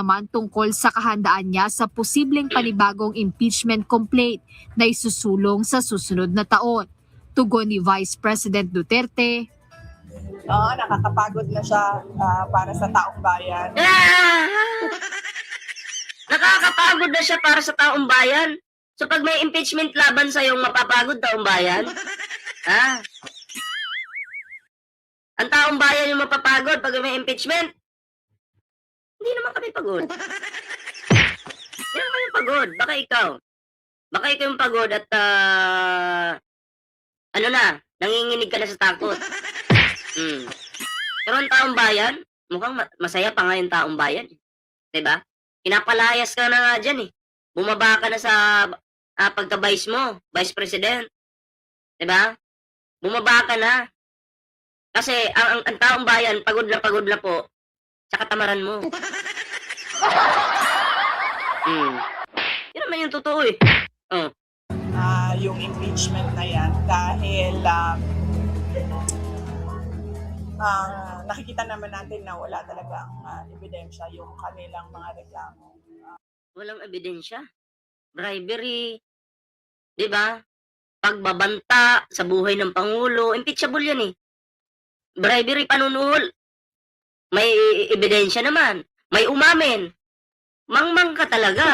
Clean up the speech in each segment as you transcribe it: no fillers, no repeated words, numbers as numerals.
naman tungkol sa kahandaan niya sa posibleng panibagong impeachment complaint na isusulong sa susunod na taon. Tugon ni Vice President Duterte, nakakapagod na siya para sa taong bayan. Nakakapagod na siya para sa taong bayan. So pag may impeachment laban sa yung mapapagod taong bayan, ang taong bayan yung mapapagod pag may impeachment. Hindi naman kami pagod. Hindi naman kami pagod. Baka ikaw. Baka ikaw yung pagod at nanginginig ka na sa takot. Pero ang taong bayan, mukhang masaya pa nga yung taong bayan. Diba? Pinapalayas ka na nga dyan eh. Bumaba ka na sa pagka-vice mo, Vice President. Diba? Bumaba ka na. Kasi ang taong bayan, pagod na po sa katamaran mo. Yan naman yung totoo eh. Yung impeachment na yan dahil nakikita naman natin na wala talagang ebidensya yung kanilang mga reklamo. Walang ebidensya. Bribery. Diba? Pagbabanta sa buhay ng Pangulo. Impeachable yan eh. Bribery, panunuhol. May ebidensya naman. May umamin. Mangmang ka talaga.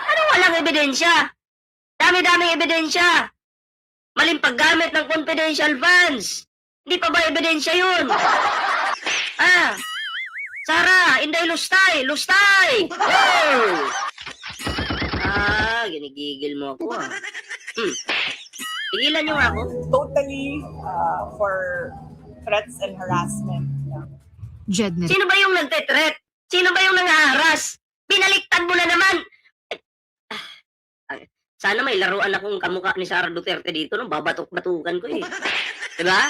Ano walang ebidensya? Dami-daming ebidensya. Maling paggamit ng confidential funds. Hindi pa ba ebidensya yun? Sara, Inday Lustay! Lustay! Oh! Ginigigil mo ako Tigilan nyo nga ako. Totally for threats and harassment. Jedner. Sino ba yung nagte-threat? Sino ba yung nangaharas? Pinaliktad mo na naman! Sana may laruan akong kamukha ni Sara Duterte dito, no? Babatok-batukan ko eh. Diba?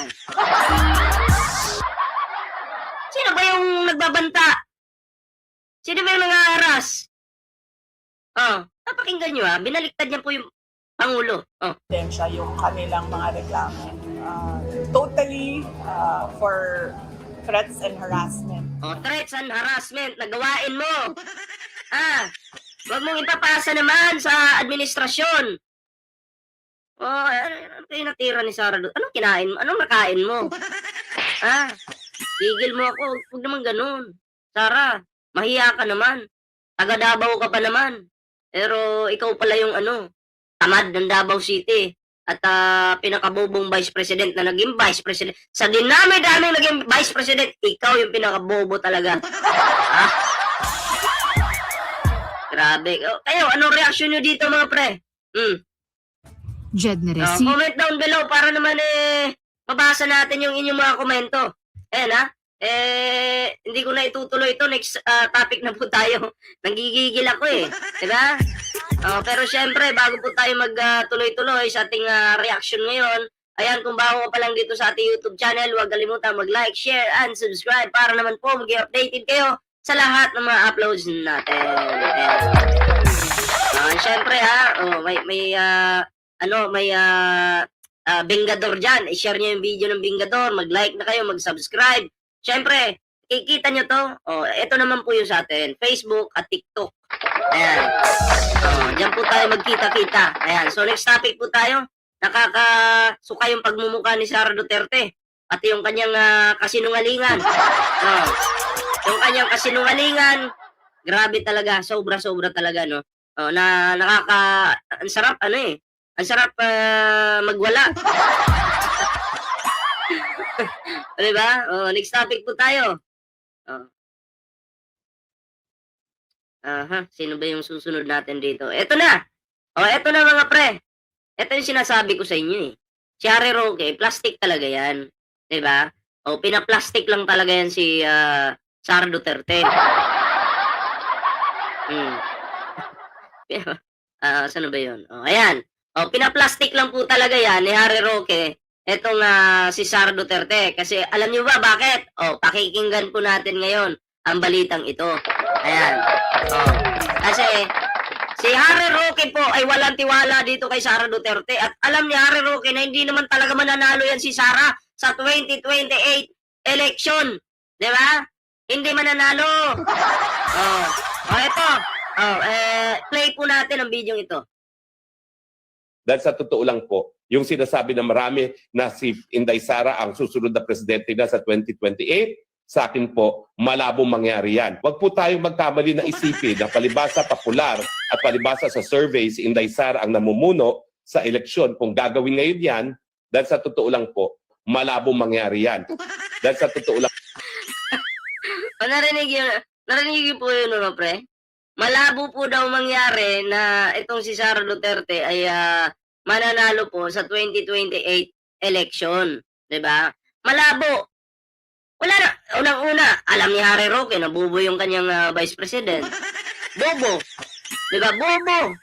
Sino ba yung nagbabanta? Sino ba yung nangaharas? Napakinggan nyo binaliktad niya po yung Pangulo. Ebidensya yung kanilang mga reklamo. Totally for threats and harassment. Threats and harassment, nagawain mo. Huwag mong ipapasa naman sa administrasyon. Ano kayo natira ni Sara? Anong kinain mo? Anong nakain mo? Tigil mo ako. Huwag naman ganun. Sara, mahiya ka naman. Taga Davao ka pa naman. Pero ikaw pala yung tamad ng Davao City. At pinakabobong Vice President na naging Vice President. Sa dinami-daming naging Vice President, ikaw yung pinakabobo talaga. Grabe. Kayo, anong reaksyon nyo dito mga pre? Jedner. Comment down below para naman mabasa natin yung inyong mga komento. Ayan hindi ko na itutuloy ito. Next topic na po tayo. Nanggigigil ako Diba? Pero syempre, bago po tayo magtuloy-tuloy sa ating reaction ngayon, ayan, kung bago ka pa lang dito sa ating YouTube channel, huwag kalimutan mag-like, share, and subscribe para naman po maging updated kayo sa lahat ng mga uploads natin. Syempre may Bengador dyan. I-share nyo yung video ng Bengador. Mag-like na kayo, mag-subscribe. Syempre, kikita nyo to. Ito naman po yung sa atin. Facebook at TikTok. Ayan. Diyan po tayo magkita-kita. Ayan. So next topic po tayo. Nakakasuka yung pagmumukha ni Sara Duterte. Pati yung kanyang kasinungalingan. Yung kanyang kasinungalingan, grabe talaga, sobra-sobra talaga, no? Ang sarap, ang sarap magwala. Diba? Next topic po tayo. Sino ba yung susunod natin dito? Eto na! Eto na mga pre. Eto yung sinasabi ko sa inyo Si Harry Roque, plastic talaga yan. Diba? Pinaplastic lang talaga yan si Sara Duterte. Saan ba yun? Ayan. Pinaplastic lang po talaga yan ni Harry Roque. Etong si Sara Duterte. Kasi alam niyo ba bakit? Pakikinggan po natin ngayon ang balitang ito. Ayan. Kasi si Harry Roque po ay walang tiwala dito kay Sara Duterte. At alam ni Harry Roque na hindi naman talaga mananalo yan si Sara sa 2028 election. Diba? hindi mananalo. Ito. Play po natin ang video ito. Dahil sa totoo lang po, yung sinasabi na marami na si Inday Sara ang susunod na presidente na sa 2028, sa akin po, malabong mangyari yan. Huwag po tayong magkamali na isipin na palibasa popular at palibasa sa surveys, si Inday Sara ang namumuno sa eleksyon. Kung gagawin ngayon yan, dahil sa totoo lang po, malabong mangyari yan. Dahil sa totoo lang. Narinig yun po yun, no, pre? Malabo po daw mangyari na itong si Sara Duterte ay mananalo po sa 2028 election. Diba? Malabo. Wala na. Unang-una, alam ni Harry Roque na bobo yung kanyang vice president. Bobo. Diba? Bobo.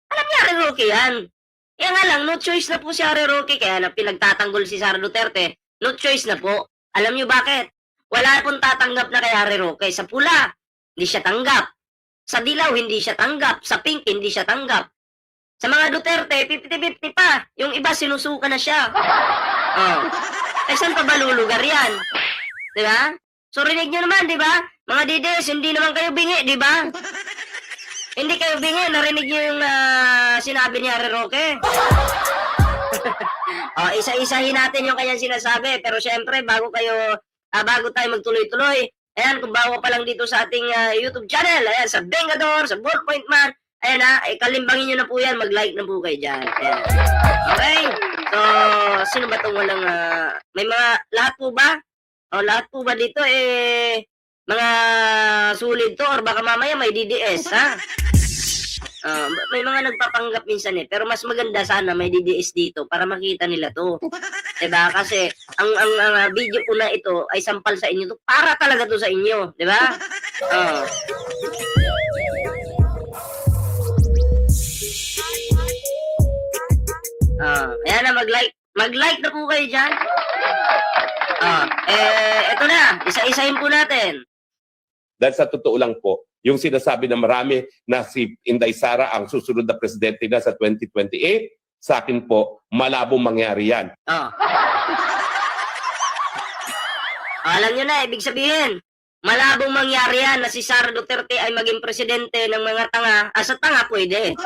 Alam ni Harry Roque yan. Kaya nga lang, no choice na po si Harry Roque. Kaya na pinagtatanggol si Sara Duterte. No choice na po. Alam niyo bakit? Wala pong tatanggap na kay Harry Roque. Sa pula, hindi siya tanggap. Sa dilaw, hindi siya tanggap. Sa pink, hindi siya tanggap. Sa mga Duterte, 50-50 pa. Yung iba, sinusuka na siya. Saan pa ba lulugar yan? Diba? So, rinig nyo naman, diba? Mga dides, hindi naman kayo bingi, diba? Hindi kayo bingi. Narinig nyo yung sinabi ni Harry Roque. Isa-isahin natin yung kanyang sinasabi. Pero syempre, bago tayo magtuloy-tuloy, ayan, kung bago pa lang dito sa ating YouTube channel, ayan, sa Vengador, sa Ballpoint Man, ayan kalimbangin nyo na po yan, mag-like na po kayo dyan. Ayan. Okay? So, sino ba itong walang, may mga, lahat po ba? Lahat po ba dito, mga sulit to, or baka mamaya may DDS, ha? May mga nagpapanggap minsan pero mas maganda sana may DDS dito para makita nila to. Diba? Kasi ang video ko na ito ay sampal sa inyo to. Para talaga to sa inyo, diba? Ayan na, mag-like na po kayo dyan. Ito na, isa-isahin po natin. Dahil sa totoo lang po, yung sinasabi na marami na si Inday Sara ang susunod na presidente na sa 2028, sa akin po, malabong mangyari yan. Alam nyo na, ibig sabihin, malabong mangyari yan na si Sara Duterte ay maging presidente ng mga tanga. Sa tanga, pwede.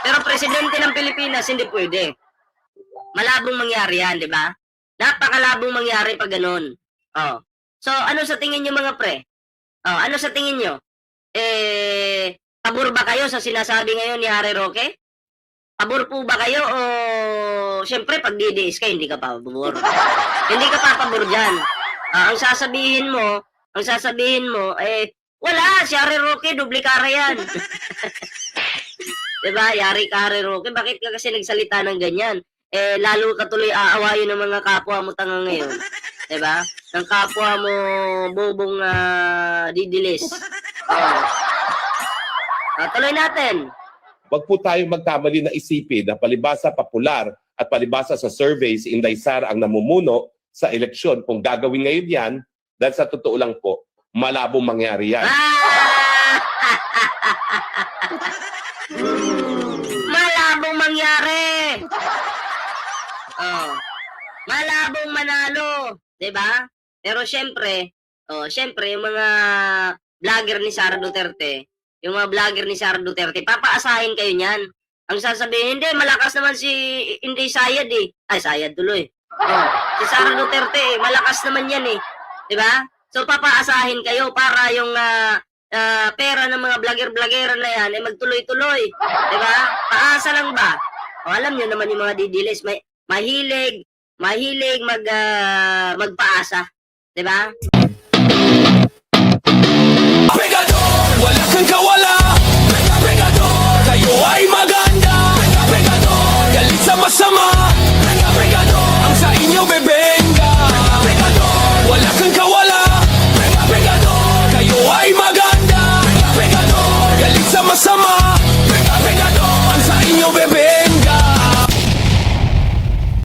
Pero presidente ng Pilipinas, hindi pwede. Malabong mangyari yan, di ba? Napakalabong mangyari pag ganun. So, ano sa tingin nyo mga pre? Ano sa tingin nyo? Pabor ba kayo sa sinasabi ngayon ni Harry Roque? Pabor po ba kayo o siyempre pag DDS ka, hindi ka pa pabor? Hindi ka pa pabor dyan. Ang sasabihin mo, wala, si Harry Roque, duplikara yan. Diba, yari ka Harry Roque, bakit ka kasi nagsalita ng ganyan? Lalo ka tuloy aawayin ng mga kapwa mo tanga ngayon. Diba? Ng kapwa mo bobong didilis. Tuloy natin. Huwag po tayong magkamali na isipin na palibasa popular at palibasa sa surveys, si Inday Sara ang namumuno sa eleksyon. Kung gagawin ngayon yan, dahil sa totoo lang po, malabong mangyari yan. Malabong mangyari. Malabong manalo. Diba? Pero syempre, yung mga vlogger ni Sara Duterte, papaasahin kayo niyan. Ang sasabihin, hindi, malakas naman si Inday Sayad Sayad tuloy. Si Sara Duterte, malakas naman yan Diba? So, papaasahin kayo para yung pera ng mga vlogger-vloggera na yan ay magtuloy-tuloy. Diba? Paasa lang ba? Alam nyo naman yung mga didilis, mahilig magpaasa. Diba?